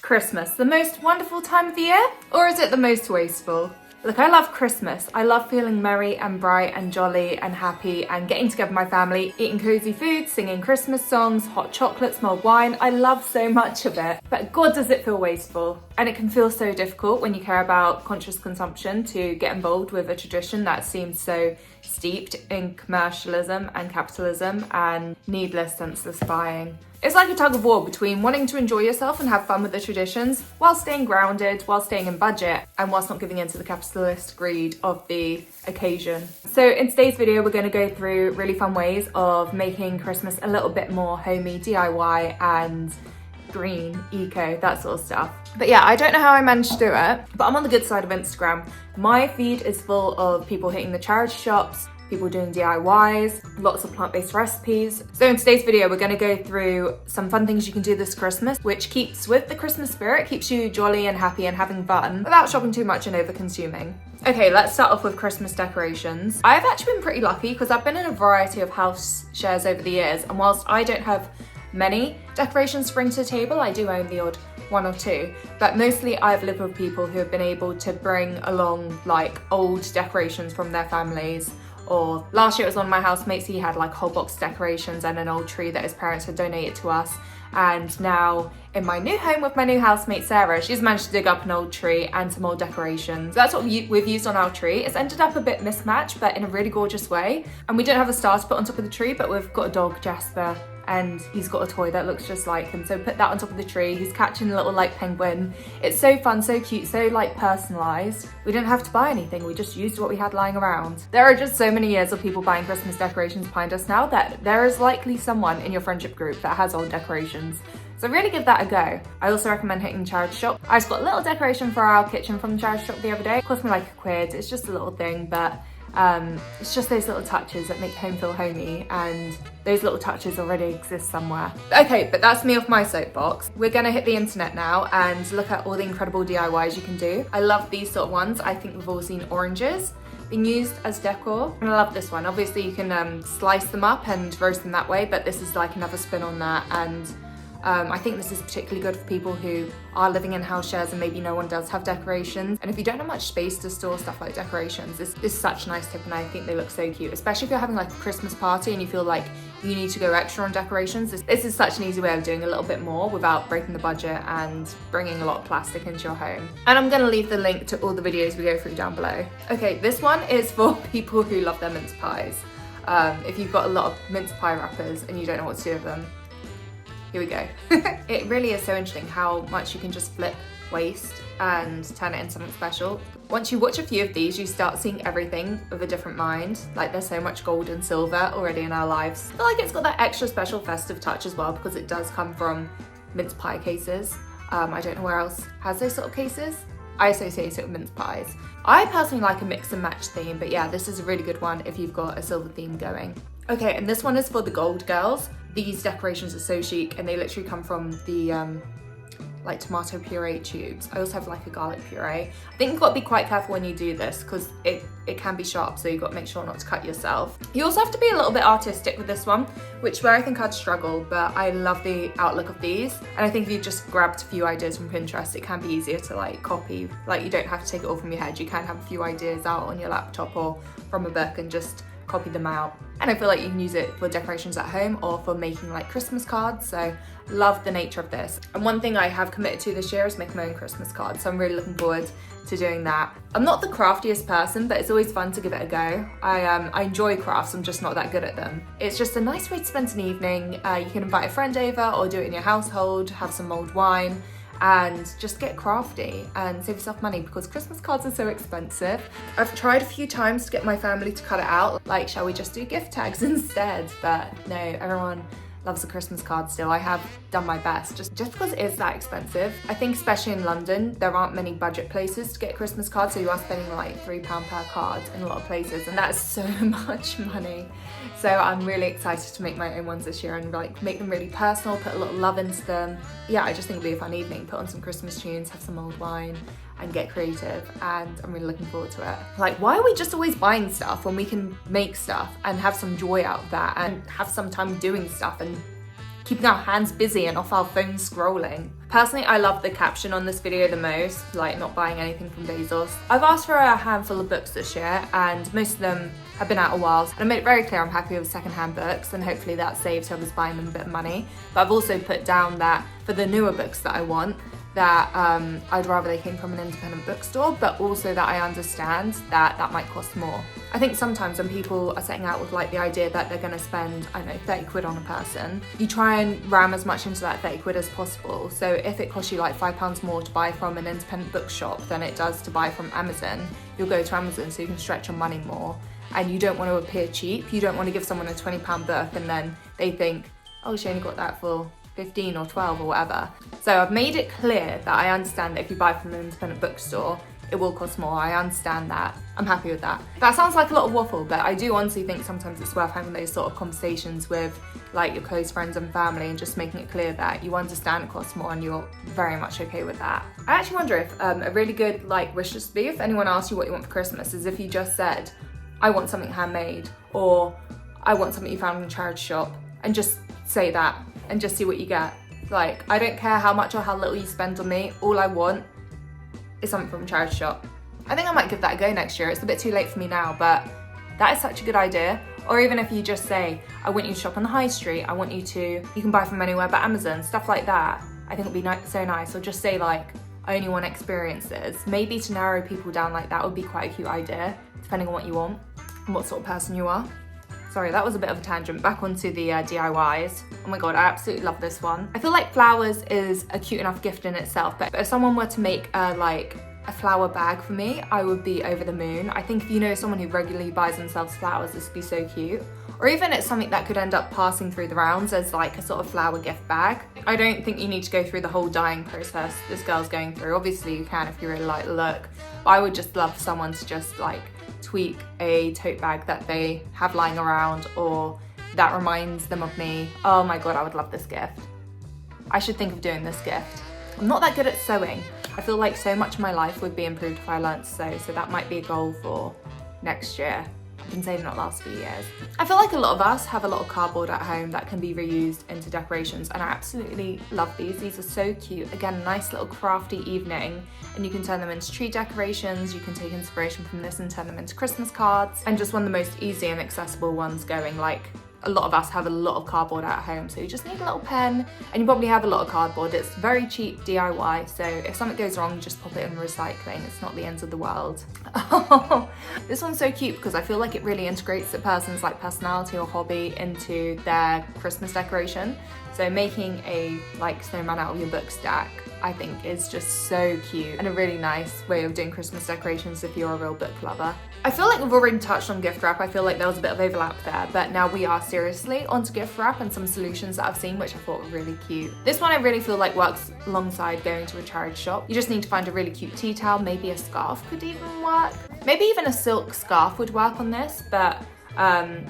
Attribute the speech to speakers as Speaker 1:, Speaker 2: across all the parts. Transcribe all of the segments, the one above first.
Speaker 1: Christmas, the most wonderful time of the year? Or is it the most wasteful? Look, I love Christmas. I love feeling merry and bright and jolly and happy and getting together with my family, eating cozy food, singing Christmas songs, hot chocolates, mulled wine. I love so much of it. But God, does it feel wasteful. And it can feel so difficult when you care about conscious consumption to get involved with a tradition that seems so steeped in commercialism and capitalism and needless, senseless buying. It's like a tug of war between wanting to enjoy yourself and have fun with the traditions while staying grounded, while staying in budget, and whilst not giving in to the capitalist greed of the occasion. So in today's video, we're going to go through really fun ways of making Christmas a little bit more homey, DIY, and green, eco, that sort of stuff. But yeah, I don't know how I managed to do it, but I'm on the good side of Instagram. My feed is full of people hitting the charity shops, people doing DIYs, lots of plant-based recipes. So in today's video, we're going to go through some fun things you can do this Christmas, which keeps with the Christmas spirit, keeps you jolly and happy and having fun without shopping too much and over-consuming. Okay, let's start off with Christmas decorations. I've actually been pretty lucky because I've been in a variety of house shares over the years, and whilst I don't have many decorations to bring to the table, I do own the odd one or two, but mostly I've lived with people who have been able to bring along like old decorations from their families. Or last year it was one of my housemates, he had like whole box decorations and an old tree that his parents had donated to us. And now in my new home with my new housemate Sarah, she's managed to dig up an old tree and some old decorations. That's what we've used on our tree. It's ended up a bit mismatched, but in a really gorgeous way. And we don't have a star to put on top of the tree, but we've got a dog, Jasper, and he's got a toy that looks just like him. So put that on top of the tree. He's catching a little like penguin. It's so fun, so cute, so like personalized. We didn't have to buy anything. We just used what we had lying around. There are just so many years of people buying Christmas decorations behind us now that there is likely someone in your friendship group that has old decorations. So really give that a go. I also recommend hitting the charity shop. I just got a little decoration for our kitchen from the charity shop the other day. It cost me like £1. It's just a little thing, but it's just those little touches that make home feel homey, and those little touches already exist somewhere. Okay, but that's me off my soapbox. We're gonna hit the internet now and look at all the incredible DIYs you can do. I love these sort of ones. I think we've all seen oranges being used as decor, and I love this one. Obviously you can slice them up and roast them that way, but this is like another spin on that, and I think this is particularly good for people who are living in house shares and maybe no one does have decorations. And if you don't have much space to store stuff like decorations, this is such a nice tip, and I think they look so cute, especially if you're having like a Christmas party and you feel like you need to go extra on decorations. This is such an easy way of doing a little bit more without breaking the budget and bringing a lot of plastic into your home. And I'm gonna leave the link to all the videos we go through down below. Okay, this one is for people who love their mince pies. If you've got a lot of mince pie wrappers and you don't know what to do with them, here we go. It really is so interesting how much you can just flip waste and turn it into something special. Once you watch a few of these, you start seeing everything with a different mind. Like there's so much gold and silver already in our lives. I feel like it's got that extra special festive touch as well because it does come from mince pie cases. I don't know where else has those sort of cases. I associate it with mince pies. I personally like a mix and match theme, but yeah, this is a really good one if you've got a silver theme going. Okay, and this one is for the gold girls. These decorations are so chic and they literally come from the like tomato puree tubes. I also have like a garlic puree. I think you've got to be quite careful when you do this because it can be sharp, so you've got to make sure not to cut yourself. You also have to be a little bit artistic with this one, which where I think I'd struggle, but I love the outlook of these. And I think if you just grabbed a few ideas from Pinterest, it can be easier to like copy. Like you don't have to take it all from your head. You can have a few ideas out on your laptop or from a book and just copy them out. And I feel like you can use it for decorations at home or for making like Christmas cards. So love the nature of this. And one thing I have committed to this year is make my own Christmas cards. So I'm really looking forward to doing that. I'm not the craftiest person, but it's always fun to give it a go. I enjoy crafts, I'm just not that good at them. It's just a nice way to spend an evening. You can invite a friend over or do it in your household, have some mulled wine, and just get crafty and save yourself money because Christmas cards are so expensive. I've tried a few times to get my family to cut it out, like shall we just do gift tags instead, but no, everyone loves a Christmas card still. I have done my best just because it is that expensive. I think especially in London there aren't many budget places to get Christmas cards, so you are spending like £3 per card in a lot of places, and that's so much money. So I'm really excited to make my own ones this year and like make them really personal, put a lot of love into them. Yeah, I just think it'll be a fun evening, put on some Christmas tunes, have some mulled wine and get creative, and I'm really looking forward to it. Like, why are we just always buying stuff when we can make stuff and have some joy out of that and have some time doing stuff and keeping our hands busy and off our phones scrolling? Personally, I love the caption on this video the most, like not buying anything from Bezos. I've asked for a handful of books this year and most of them have been out a while. And I made it very clear I'm happy with secondhand books and hopefully that saves whoever's buying them a bit of money. But I've also put down that for the newer books that I want, that I'd rather they came from an independent bookstore, but also that I understand that that might cost more. I think sometimes when people are setting out with like the idea that they're gonna spend, I don't know, 30 quid on a person, you try and ram as much into that 30 quid as possible. So if it costs you like £5 more to buy from an independent bookshop than it does to buy from Amazon, you'll go to Amazon so you can stretch your money more. And you don't want to appear cheap. You don't want to give someone a £20 book and then they think, oh, she only got that for 15 or 12 or whatever. So I've made it clear that I understand that if you buy from an independent bookstore, it will cost more. I understand that. I'm happy with that. That sounds like a lot of waffle, but I do honestly think sometimes it's worth having those sort of conversations with like your close friends and family and just making it clear that you understand it costs more and you're very much okay with that. I actually wonder if a really good like wish list would be, if anyone asked you what you want for Christmas, is if you just said, I want something handmade, or I want something you found in a charity shop, and just say that and just see what you get. Like, I don't care how much or how little you spend on me, all I want is something from a charity shop. I think I might give that a go next year. It's a bit too late for me now, but that is such a good idea. Or even if you just say, I want you to shop on the high street, I want you can buy from anywhere but Amazon, stuff like that. I think it'd be so nice. Or just say like, I only want experiences. Maybe to narrow people down like that would be quite a cute idea, depending on what you want and what sort of person you are. Sorry, that was a bit of a tangent. Back onto the DIYs. Oh my god, I absolutely love this one. I feel like flowers is a cute enough gift in itself, but if someone were to make a flower bag for me, I would be over the moon. I think if you know someone who regularly buys themselves flowers, this would be so cute. Or even it's something that could end up passing through the rounds as like a sort of flower gift bag. I don't think you need to go through the whole dyeing process this girl's going through. Obviously you can if you really like the look, but I would just love someone to just like tweak a tote bag that they have lying around or that reminds them of me. Oh my god, I would love this gift. I should think of doing this gift. I'm not that good at sewing. I feel like so much of my life would be improved if I learned to sew, so that might be a goal for next year. I've been saving it the last few years. I feel like a lot of us have a lot of cardboard at home that can be reused into decorations, and I absolutely love these. These are so cute. Again, a nice little crafty evening, and you can turn them into tree decorations. You can take inspiration from this and turn them into Christmas cards, and just one of the most easy and accessible ones going. Like, a lot of us have a lot of cardboard at home, so you just need a little pen, and you probably have a lot of cardboard. It's very cheap DIY, so if something goes wrong, just pop it in recycling. It's not the end of the world. Oh, this one's so cute because I feel like it really integrates the person's like personality or hobby into their Christmas decoration. So making a like snowman out of your book stack, I think is just so cute and a really nice way of doing Christmas decorations if you're a real book lover. I feel like we've already touched on gift wrap. I feel like there was a bit of overlap there, but now we are seriously onto gift wrap and some solutions that I've seen which I thought were really cute. This one I really feel like works alongside going to a charity shop. You just need to find a really cute tea towel, maybe a scarf could even work. Maybe even a silk scarf would work on this, but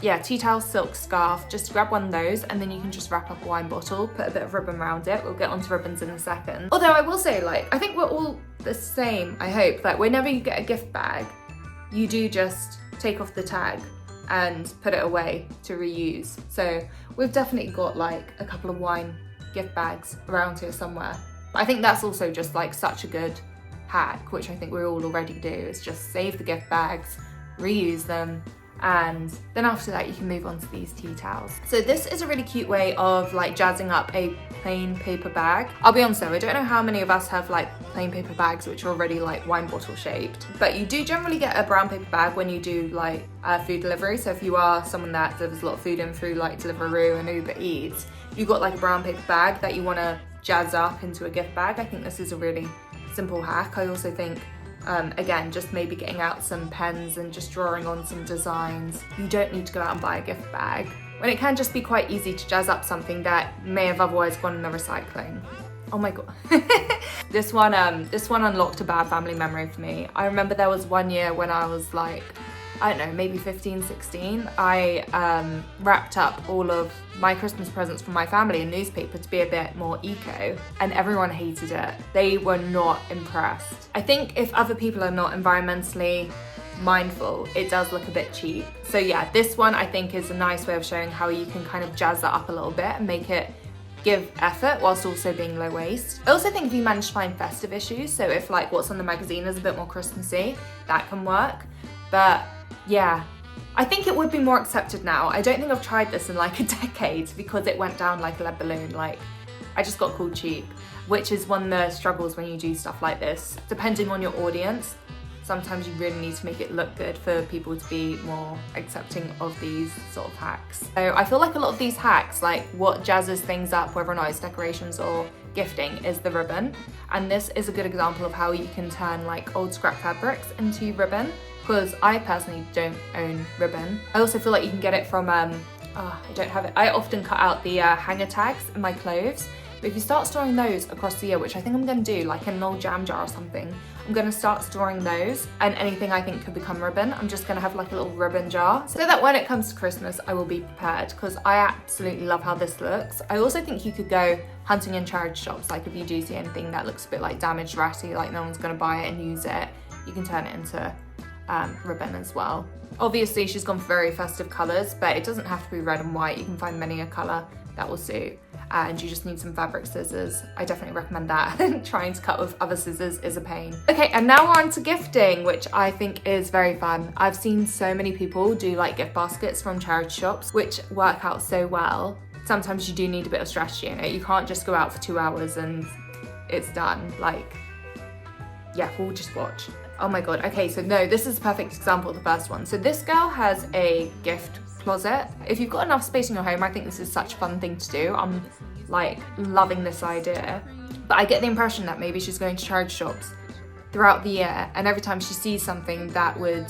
Speaker 1: yeah, tea towel, silk scarf, just grab one of those and then you can just wrap up a wine bottle, put a bit of ribbon around it. We'll get onto ribbons in a second. Although I will say, like, I think we're all the same, I hope, that whenever you get a gift bag, you do just take off the tag and put it away to reuse. So we've definitely got like a couple of wine gift bags around here somewhere. I think that's also just like such a good hack, which I think we all already do, is just save the gift bags, reuse them, and then after that you can move on to these tea towels. So this is a really cute way of like jazzing up a plain paper bag. I'll be honest though, I don't know how many of us have like plain paper bags which are already like wine bottle shaped, but you do generally get a brown paper bag when you do like food delivery. So if you are someone that delivers a lot of food in through like Deliveroo and Uber Eats, you've got like a brown paper bag that you want to jazz up into a gift bag. I think this is a really simple hack. I also think again, just maybe getting out some pens and just drawing on some designs. You don't need to go out and buy a gift bag, when it can just be quite easy to jazz up something that may have otherwise gone in the recycling. Oh my god. This one unlocked a bad family memory for me. I remember there was one year when I was like, I don't know, maybe 15, 16, I wrapped up all of my Christmas presents from my family in newspaper to be a bit more eco, and everyone hated it. They were not impressed. I think if other people are not environmentally mindful, it does look a bit cheap. So yeah, this one I think is a nice way of showing how you can kind of jazz that up a little bit and make it give effort whilst also being low waste. I also think if you manage to find festive issues, so if like what's on the magazine is a bit more Christmassy, that can work. But yeah, I think it would be more accepted now. I don't think I've tried this in like a decade because it went down like a lead balloon. Like, I just got called cheap, which is one of the struggles when you do stuff like this. Depending on your audience, sometimes you really need to make it look good for people to be more accepting of these sort of hacks. So I feel like a lot of these hacks, like what jazzes things up, whether or not it's decorations or gifting, is the ribbon. And this is a good example of how you can turn like old scrap fabrics into ribbon, because I personally don't own ribbon. I also feel like you can get it from, I don't have it. I often cut out the hanger tags in my clothes. But if you start storing those across the year, which I think I'm gonna do, like in an old jam jar or something, I'm gonna start storing those, and anything I think could become ribbon, I'm just gonna have like a little ribbon jar, so that when it comes to Christmas, I will be prepared, because I absolutely love how this looks. I also think you could go hunting in charity shops, like if you do see anything that looks a bit like damaged, ratty, like no one's gonna buy it and use it, you can turn it into ribbon as well. Obviously, she's gone for very festive colours, but it doesn't have to be red and white. You can find many a colour that will suit. And you just need some fabric scissors. I definitely recommend that. Trying to cut with other scissors is a pain. Okay, and now we're on to gifting, which I think is very fun. I've seen so many people do like gift baskets from charity shops, which work out so well. Sometimes you do need a bit of strategy in it. You can't just go out for 2 hours and it's done. Like, yeah, we'll just watch. Oh my God, okay, so no, this is a perfect example of the first one. So this girl has a gift closet. If you've got enough space in your home, I think this is such a fun thing to do. I'm like loving this idea. But I get the impression that maybe she's going to charity shops throughout the year, and every time she sees something that would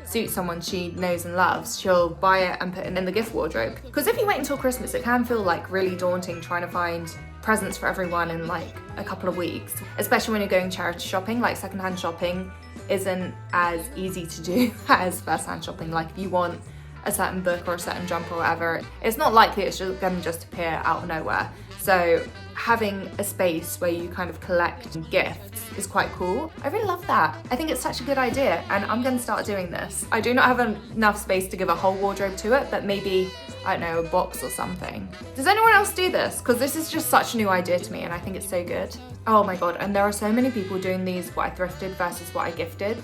Speaker 1: suit someone she knows and loves, she'll buy it and put it in the gift wardrobe. Because if you wait until Christmas, it can feel like really daunting trying to find presents for everyone in like a couple of weeks, especially when you're going charity shopping. Like secondhand shopping isn't as easy to do as first-hand shopping. Like if you want a certain book or a certain jumper or whatever, it's not likely it's just gonna just appear out of nowhere. So having a space where you kind of collect gifts is quite cool. I really love that. I think it's such a good idea, and I'm gonna start doing this. I do not have enough space to give a whole wardrobe to it, but maybe, I don't know, a box or something. Does anyone else do this? Because this is just such a new idea to me, and I think it's so good. Oh my God, and there are so many people doing these what I thrifted versus what I gifted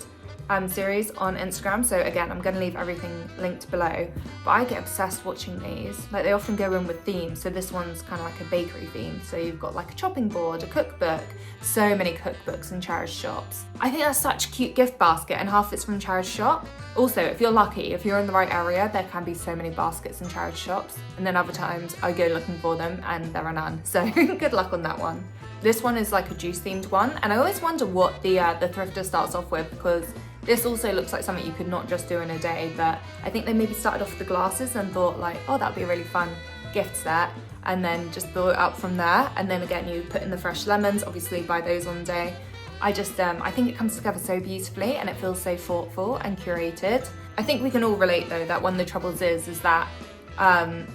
Speaker 1: series on Instagram. So again, I'm going to leave everything linked below, but I get obsessed watching these. Like they often go in with themes. So this one's kind of like a bakery theme. So you've got like a chopping board, a cookbook, so many cookbooks in charity shops. I think that's such a cute gift basket, and half it's from charity shop. Also, if you're lucky, if you're in the right area, there can be so many baskets in charity shops, and then other times I go looking for them and there are none. So good luck on that one. This one is like a juice themed one, and I always wonder what the thrifter starts off with, because this also looks like something you could not just do in a day, but I think they maybe started off with the glasses and thought like, oh, that'd be a really fun gift set, and then just build it up from there. And then again, you put in the fresh lemons, obviously buy those on the day. I think it comes together so beautifully, and it feels so thoughtful and curated. I think we can all relate though that one of the troubles is that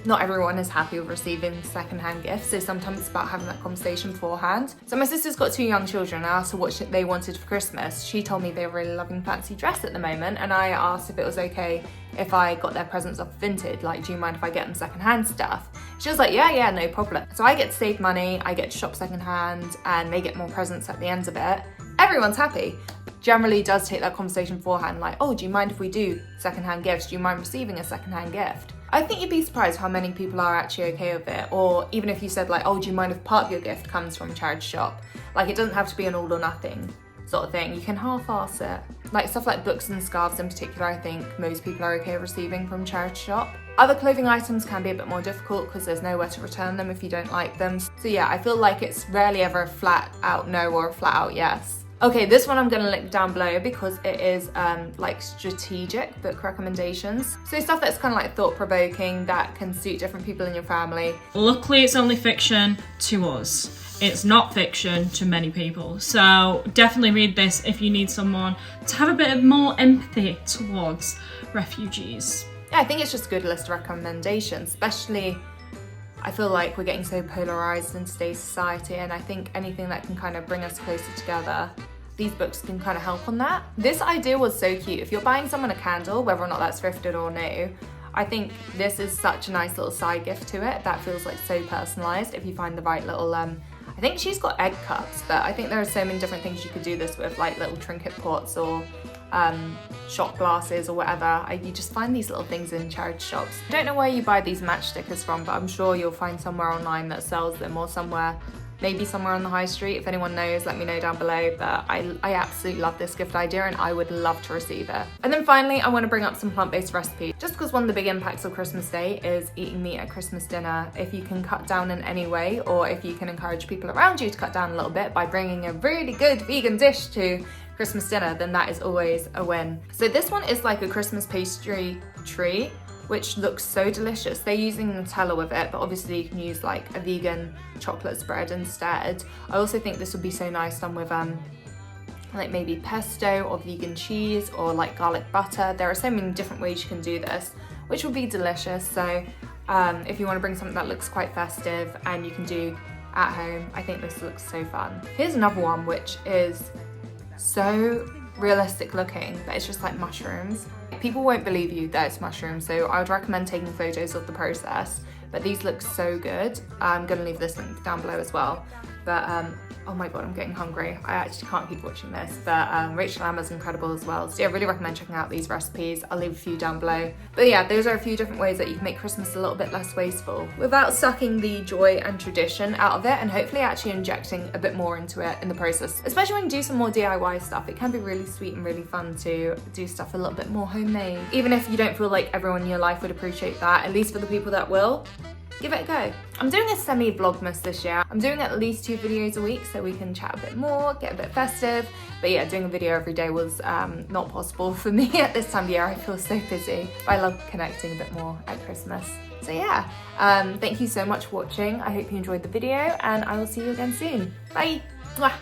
Speaker 1: not everyone is happy with receiving secondhand gifts, so sometimes it's about having that conversation beforehand. So my sister's got 2 young children. I asked her what they wanted for Christmas. She told me they were really loving fancy dress at the moment, and I asked if it was okay if I got their presents off Vinted, like do you mind if I get them secondhand stuff? She was like, yeah, no problem. So I get to save money, I get to shop secondhand, and they get more presents at the end of it. Everyone's happy. Generally does take that conversation beforehand, like, oh, do you mind if we do secondhand gifts? Do you mind receiving a secondhand gift? I think you'd be surprised how many people are actually okay with it. Or even if you said like, oh, do you mind if part of your gift comes from a charity shop? Like, it doesn't have to be an all or nothing sort of thing. You can half-ass it. Like stuff like books and scarves in particular, I think most people are okay receiving from charity shop. Other clothing items can be a bit more difficult because there's nowhere to return them if you don't like them. So yeah, I feel like it's rarely ever a flat out no or a flat out yes. Okay, this one I'm gonna link down below because it is like strategic book recommendations. So stuff that's kind of like thought-provoking that can suit different people in your family.
Speaker 2: Luckily, it's only fiction to us. It's not fiction to many people. So definitely read this if you need someone to have a bit of more empathy towards refugees.
Speaker 1: Yeah, I think it's just a good list of recommendations, especially I feel like we're getting so polarised in today's society, and I think anything that can kind of bring us closer together, these books can kind of help on that. This idea was so cute. If you're buying someone a candle, whether or not that's thrifted or new, I think this is such a nice little side gift to it that feels like so personalised if you find the right little, I think she's got egg cups, but I think there are so many different things you could do this with, like little trinket pots or shot glasses or whatever. You just find these little things in charity shops. I don't know where you buy these match stickers from, but I'm sure you'll find somewhere online that sells them, or somewhere, maybe somewhere on the high street. If anyone knows, let me know down below. But I absolutely love this gift idea and I would love to receive it. And then finally, I want to bring up some plant-based recipes. Just because one of the big impacts of Christmas Day is eating meat at Christmas dinner. If you can cut down in any way, or if you can encourage people around you to cut down a little bit by bringing a really good vegan dish to Christmas dinner, then that is always a win. So this one is like a Christmas pastry treat, which looks so delicious. They're using Nutella with it, but obviously you can use like a vegan chocolate spread instead. I also think this would be so nice done with like maybe pesto or vegan cheese or like garlic butter. There are so many different ways you can do this, which would be delicious. So if you want to bring something that looks quite festive and you can do at home, I think this looks so fun. Here's another one which is so realistic looking, but it's just like mushrooms. People won't believe you that it's mushrooms, so I would recommend taking photos of the process, but these look so good. I'm gonna leave this link down below as well. But oh my god, I'm getting hungry. I actually can't keep watching this, but Rachel Amber's incredible as well. So yeah, I really recommend checking out these recipes. I'll leave a few down below. But yeah, those are a few different ways that you can make Christmas a little bit less wasteful without sucking the joy and tradition out of it, and hopefully actually injecting a bit more into it in the process. Especially when you do some more DIY stuff, it can be really sweet and really fun to do stuff a little bit more homemade. Even if you don't feel like everyone in your life would appreciate that, at least for the people that will, give it a go. I'm doing a semi-vlogmas this year. I'm doing at least 2 videos a week so we can chat a bit more, get a bit festive. But yeah, doing a video every day was not possible for me at this time of year. I feel so busy. But I love connecting a bit more at Christmas. So yeah, thank you so much for watching. I hope you enjoyed the video and I will see you again soon. Bye. Mwah.